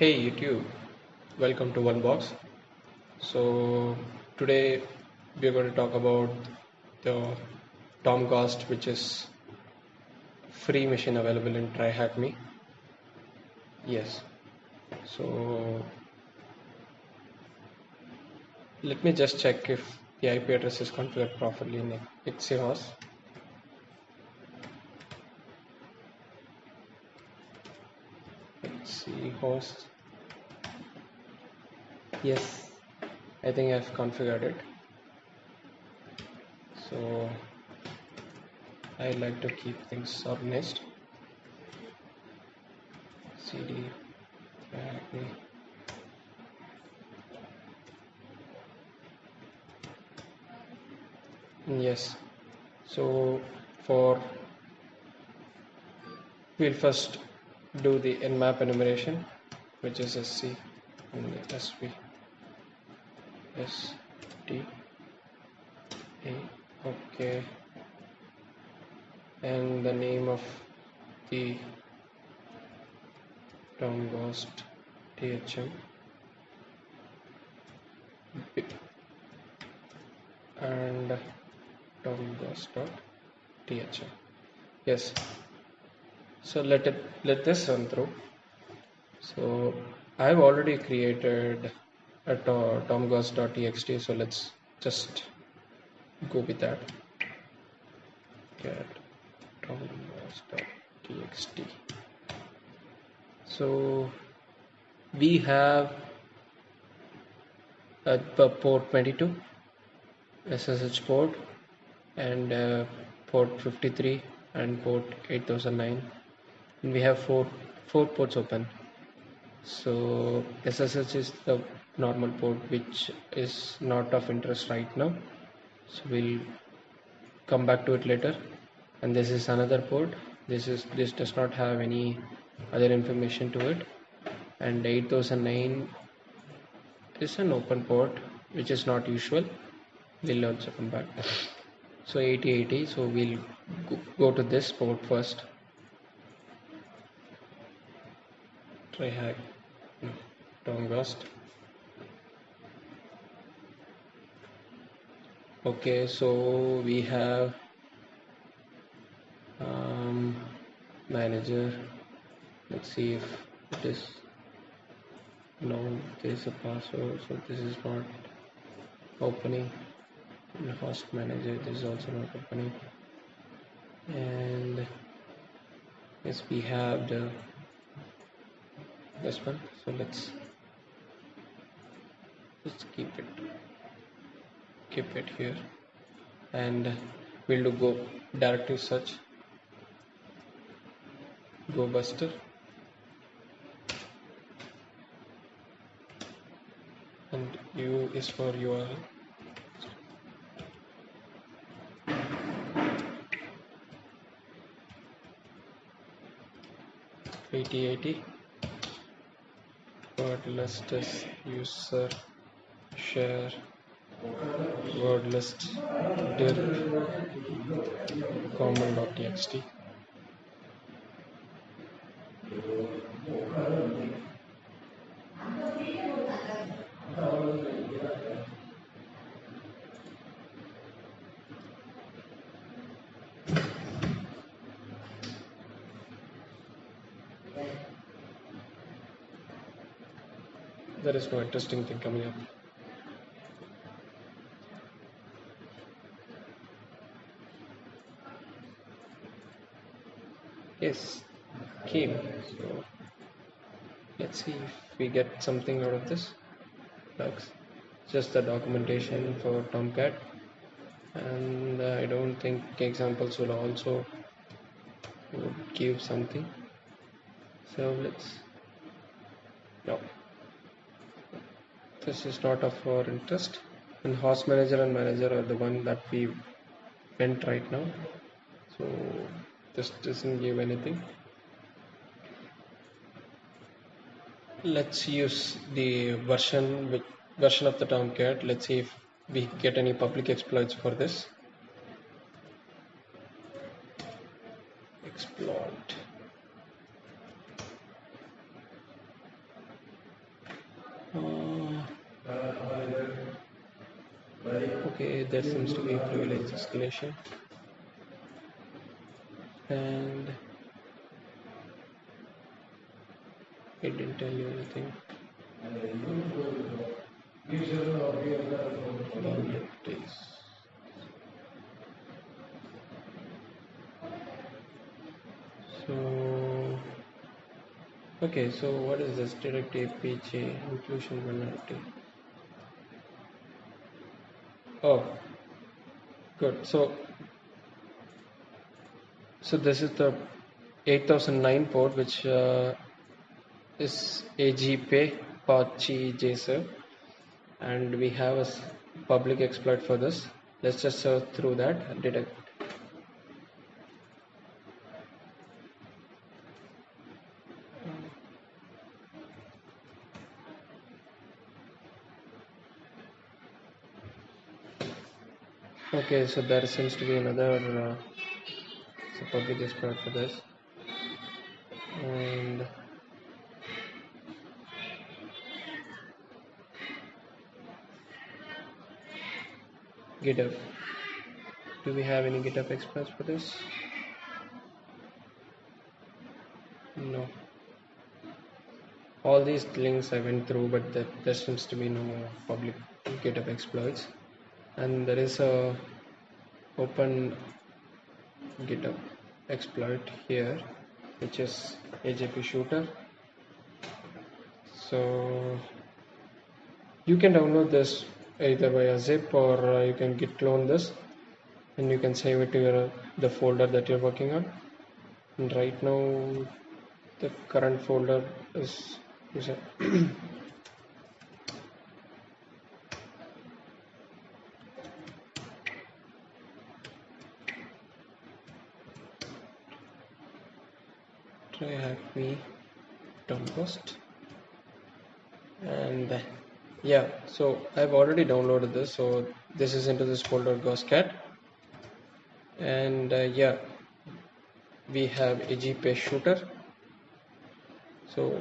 Hey YouTube, welcome to One Box. So today we're going to talk about the Tomcast, which is free machine available in TryHackMe. Yes. So let me just check if the IP address is configured properly in Xenos. Let's see host. Yes, I think I've configured it. So I like to keep things organized. CD TryHackMe. Yes. So for we'll first do the nmap enumeration, which is SC and SV ST A. Okay, and the name of the Tomcast THM and Tomcast.thm. Yes. So let this run through. So I've already created a tomcast.txt. So let's just go with that. Get tomcast.txt. So we have a port 22 SSH port and port 53 and port 8009, and we have four ports open. So SSH is the normal port, which is not of interest right now, so we'll come back to it later. And this is another port. This does not have any other information to it, and 8009 is an open port, which is not usual. We'll also come back. So 8080, so we'll go to this port first. TryHack Tomcast. Okay, so we have manager. Let's see if it is. No, there's a password, so this is not opening. And host manager, this is also not opening. And yes, we have this one. So let's keep it here, and we'll do go directory search. Go buster, and U is for URL. 8080 word list is user share word list dir common.txt. There is no interesting thing coming up. Yes, came. So let's see if we get something out of this. Looks just the documentation for Tomcat, and I don't think examples will also would give something. So let's no. This is not of our interest. And host manager and manager are the one that we went right now. So this doesn't give anything. Let's use the version of the Tomcat. Let's see if we get any public exploits for this. Exploit. Okay, there seems to be privilege escalation, and it didn't tell you anything. Vulnerabilities. So, okay, so what is this direct APJ inclusion vulnerability? Oh, good. So this is the 8009 port, which is AGPay Apache JServe, and we have a public exploit for this. Let's just search through that. Detect. Okay, so there seems to be another public exploit for this, and GitHub. Do we have any GitHub exploits for this? No. All these links I went through, but there seems to be no public GitHub exploits, and there is a open GitHub exploit here, which is AJP shooter. So you can download this either via zip, or you can git clone this, and you can save it to the folder that you're working on. And right now the current folder is a try hackme Tomcast, and yeah, so I've already downloaded this. So this is into this folder GhostCat, and yeah, we have AGPay shooter. So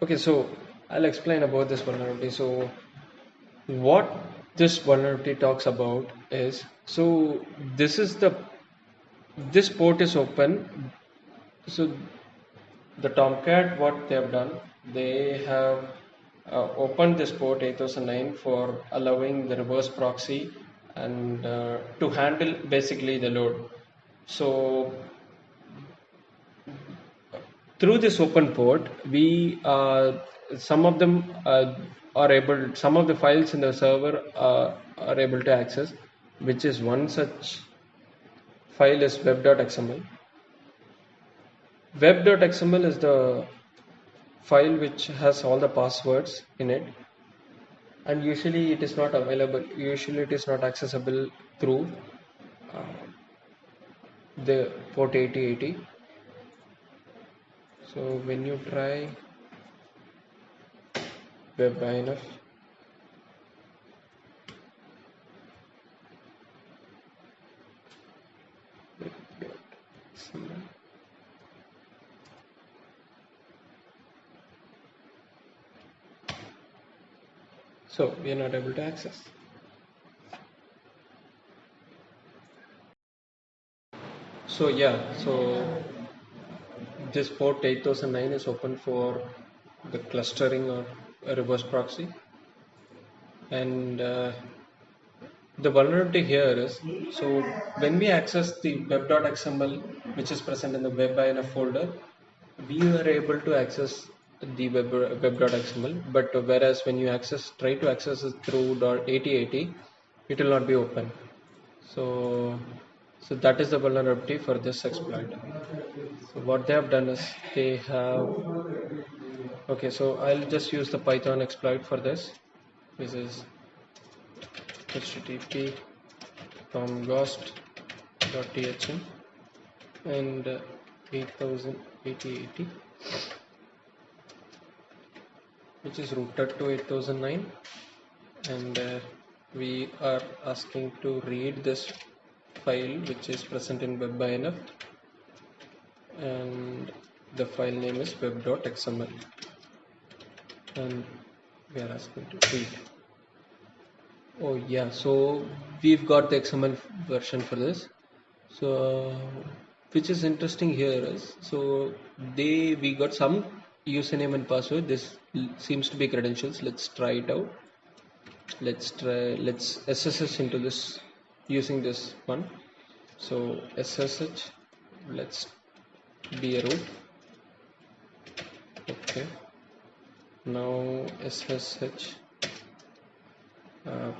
okay, so I'll explain about this vulnerability. So what this vulnerability talks about is, so this port is open. So the Tomcat, what they have done, they have opened this port 8009 for allowing the reverse proxy and to handle basically the load. So through this open port, we some of them are able, some of the files in the server are able to access, which is one such file is web.xml. Web.xml is the file which has all the passwords in it, and usually it is not available, usually it is not accessible through uh, the port 8080. So when you try web-inf, so we are not able to access. So yeah, so this port 8009 is open for the clustering or a reverse proxy, and the vulnerability here is, so when we access the web.xml which is present in the web-inf folder, we are able to access the web.xml, but whereas when you try to access it through .8080, it will not be open. So that is the vulnerability for this exploit. So what they have done is they have, okay, so I'll just use the Python exploit for this. This is http tomghost.thm and 8080, which is rooted to 8009, and we are asking to read this file which is present in web-inf, and the file name is web.xml, and we are asking to read. Oh yeah, so we've got the XML version for this. So which is interesting here is, so we got some username and password. This seems to be credentials. Let's try it out. Let's SSH into this using this one. So SSH, let's be a root. Okay, now SSH uh,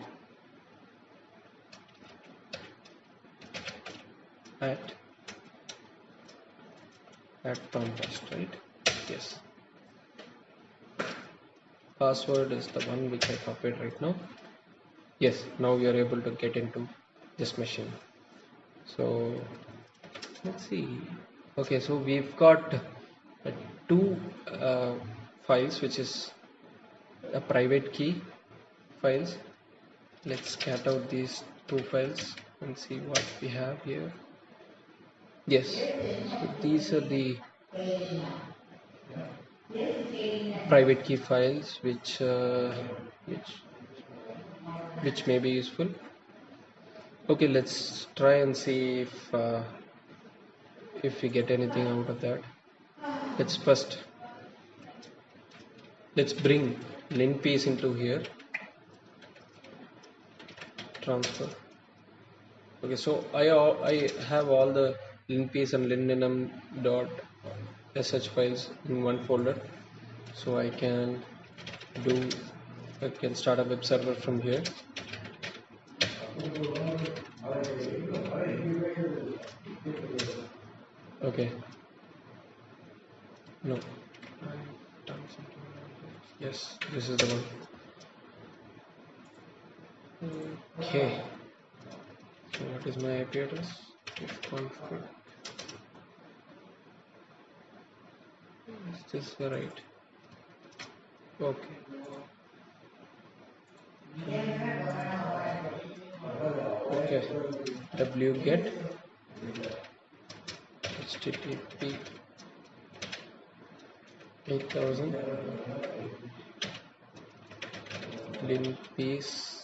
at Comcast, right? Yes. Password is the one which I copied right now. Yes, now we are able to get into this machine. So let's see. Okay, so we've got two files, which is a private key files. Let's scat out these two files and see what we have here. Yes, so these are the private key files which which may be useful. Okay, let's try and see if we get anything out of that. Let's bring linpiece into here. Transfer. Okay, so I have all the linpiece and linenum.sh files in one folder, so I can start a web server from here. Okay, no, yes, this is the one. Okay, so what is my IP address? If config, is this right? Okay. Okay, wget http 8000 linpiece.sh.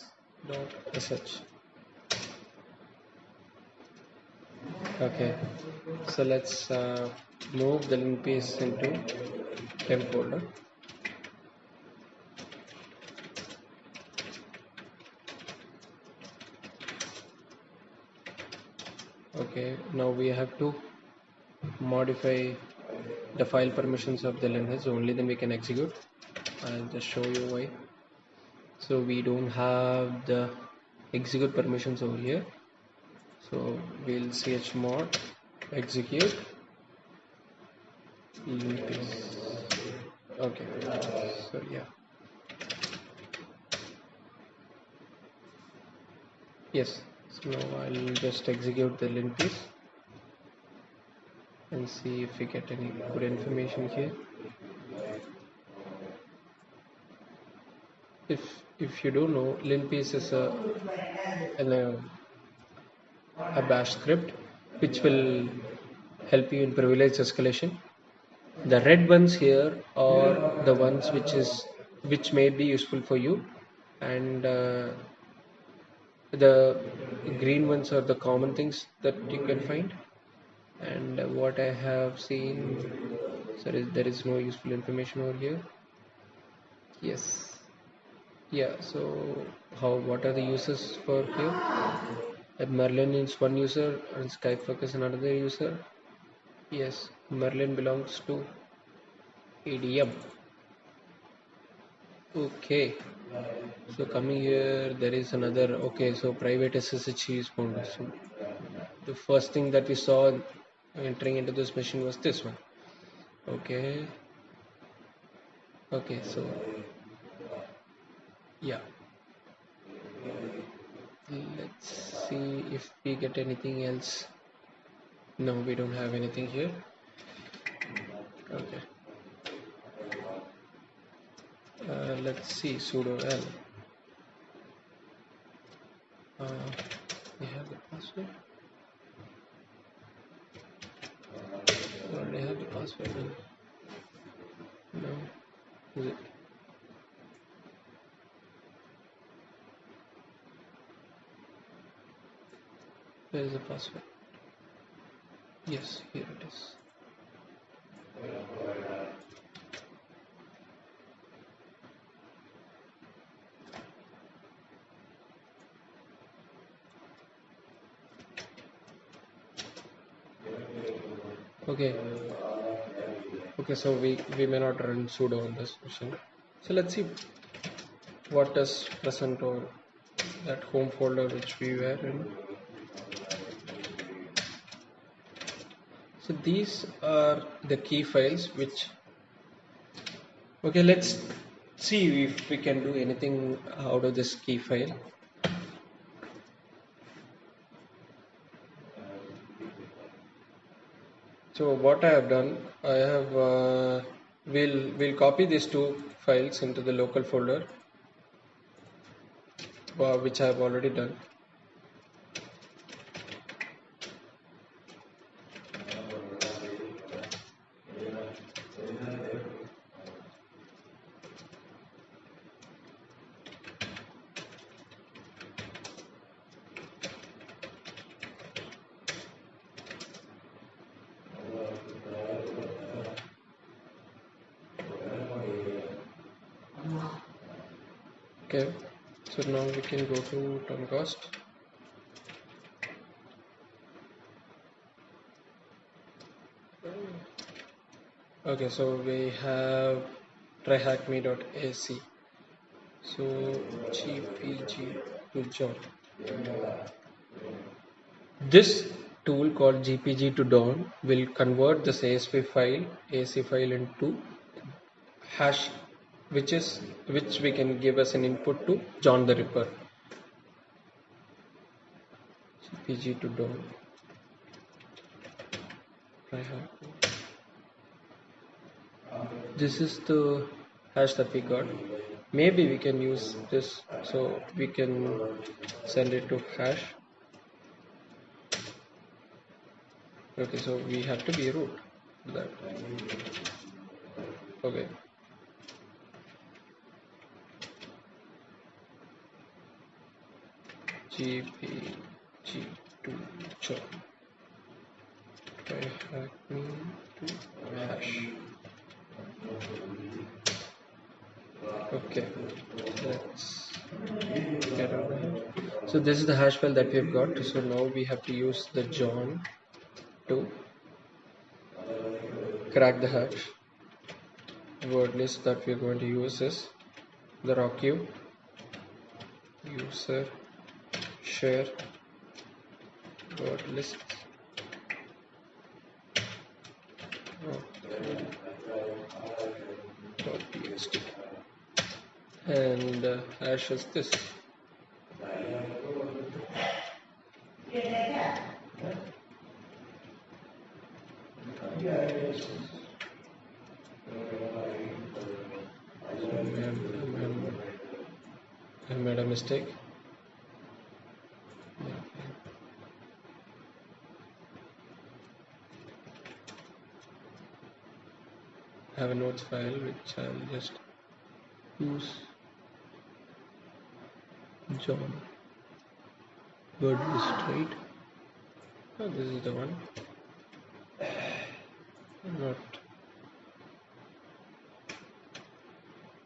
Okay, so let's move the linpiece into temp folder. Okay, now we have to modify the file permissions of the lineage, only then we can execute. I'll just show you why. So we don't have the execute permissions over here, so we'll chmod execute linpiece. Okay, so yeah, yes, so now I'll just execute the linpiece and see if we get any good information here. If you don't know, linpiece is a bash script which will help you in privilege escalation. The red ones here are the ones which may be useful for you, and the green ones are the common things that you can find. And what I have seen, so there is no useful information over here. Yes, yeah. So what are the uses for here? Merlin is one user and Skyfocus another user. Yes, Merlin belongs to EDM. Okay, so coming here, there is another. Okay, so private SSH is found. So the first thing that we saw entering into this machine was this one. Okay, okay, so yeah, let's see if we get anything else. No, we don't have anything here. Okay, let's see sudo l. We have the password. Already have the password. No, is it? Where is the password? Yes, here it is. Okay. Okay, so we may not run sudo on this machine. So let's see what is present or that home folder which we were in. So these are the key files which, okay, let's see if we can do anything out of this key file. So what I have done, I have we'll copy these two files into the local folder, which I have already done. Okay, so now we can go to Tomcast. Okay, so we have tryhackme.ac. So GPG to join. This tool called GPG to Dawn will convert this ASP file, AC file into hash, which we can give as an input to John the Ripper. GPG to Dawn. This is the hash that we got. Maybe we can use this, so we can send it to hash. Okay, so we have to be root that. Okay. GPG to join. Try hack me to hash. Okay, let's get over here. So this is the hash file that we've got. So now we have to use the John to crack the hash. Word list that we're going to use is the RockU user share word list .txt and hash is this. I made a mistake. I have a notes file which I'll just use John word list, right? Oh, this is the one. Not.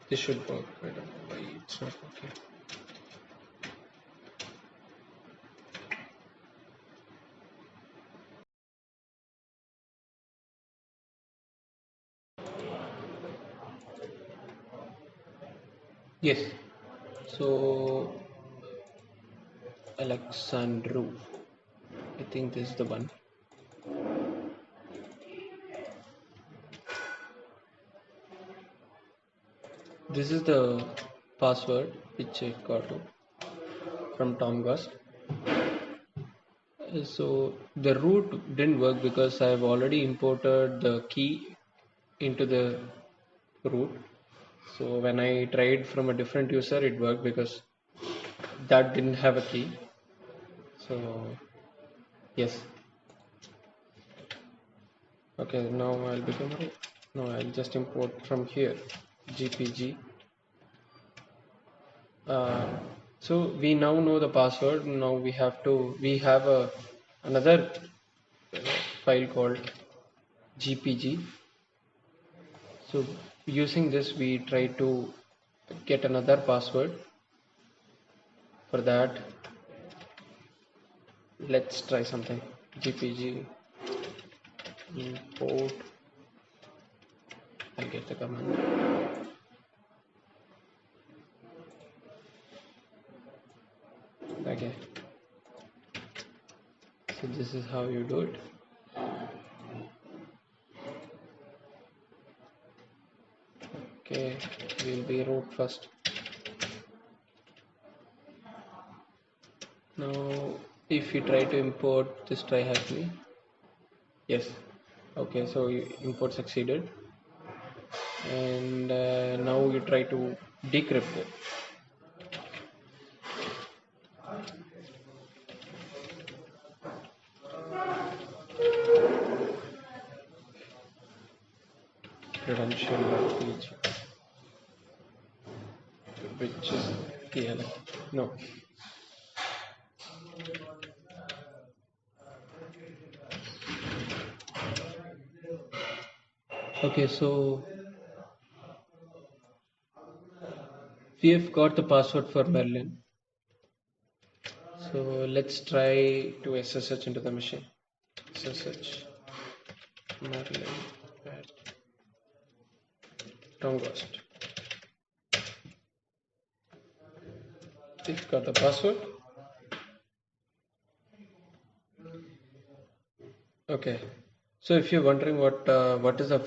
This should work. I don't know why it's not working. Yes. So Alexandru. I think this is the one. This is the password which I got from Tomcast. So the root didn't work because I've already imported the key into the root. So when I tried from a different user, it worked because that didn't have a key. So yes. Okay, now I'll become a, no, I'll just import from here GPG. So we now know the password. Now we have a another file called GPG. So using this we try to get another password. For that, let's try something. GPG import. I'll get the command. Okay. So this is how you do it. Okay, we'll be root first. Now, if you try to import this try happily, yes. Okay, so import succeeded, and now you try to decrypt it. Credential.pg, which is TLS. No. Okay, so we have got the password for Merlin. So let's try to SSH into the machine. SSH Merlin at Tongost. We've got the password. Okay. So if you're wondering what is the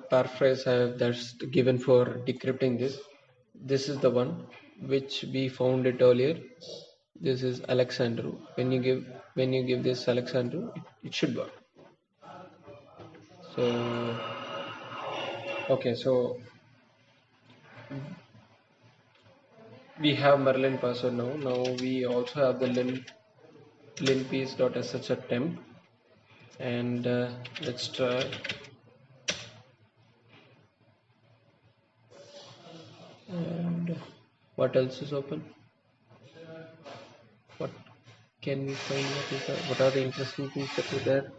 paraphrase that's given for decrypting this is the one which we found it earlier. This is Alexandru. When you give this Alexandru, it should work. So okay, so we have Merlin password now. Now we also have the linpiece.sh temp, and let's try. And what else is open? What can we find? What are the interesting things that are there?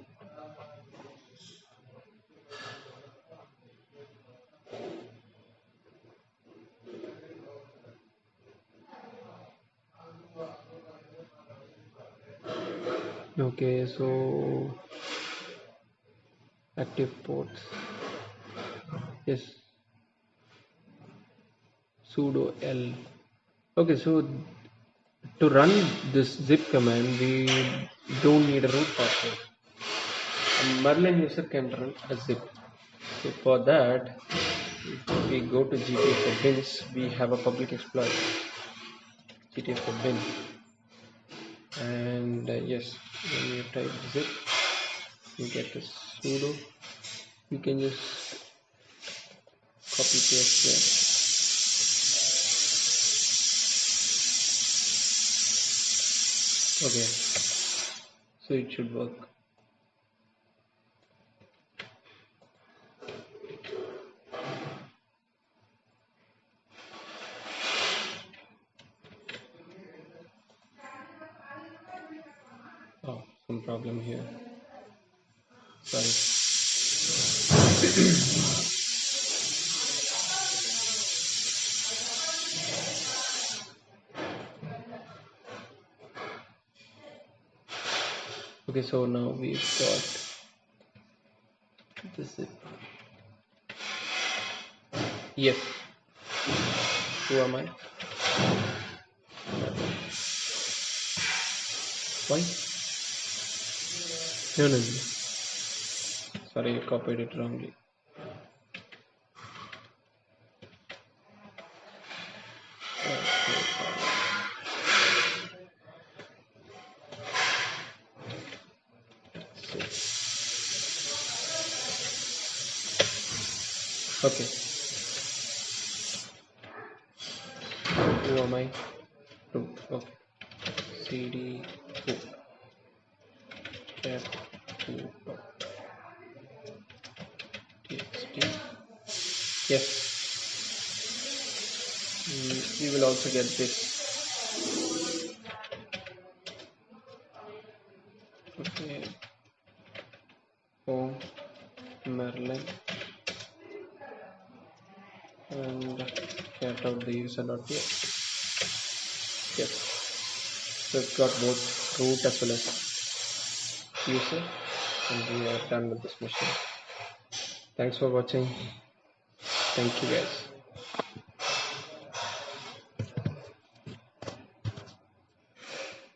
Okay, so active ports. Yes, sudo l. Okay, so to run this zip command, we don't need a root password. A Merlin user can run a zip. So for that, if we go to GTA for bins, we have a public exploit, GTA for bin. And yes, when you type zip, you get a sudo. You can just copy paste there. Okay, so it should work. Oh, some problem here. Sorry. Okay, so now we've got this zip. Yes. Who am I? Why? No, no, no. Sorry, I copied it wrongly. Okay. Who am I? Root. Okay. CD root. Tab root. TXT. Yes. We will also get this. Okay. Home, Merlin, and get out the user.php. Yes, so we've got both root as well as user, and we are done with this machine. Thanks for watching. Thank you guys.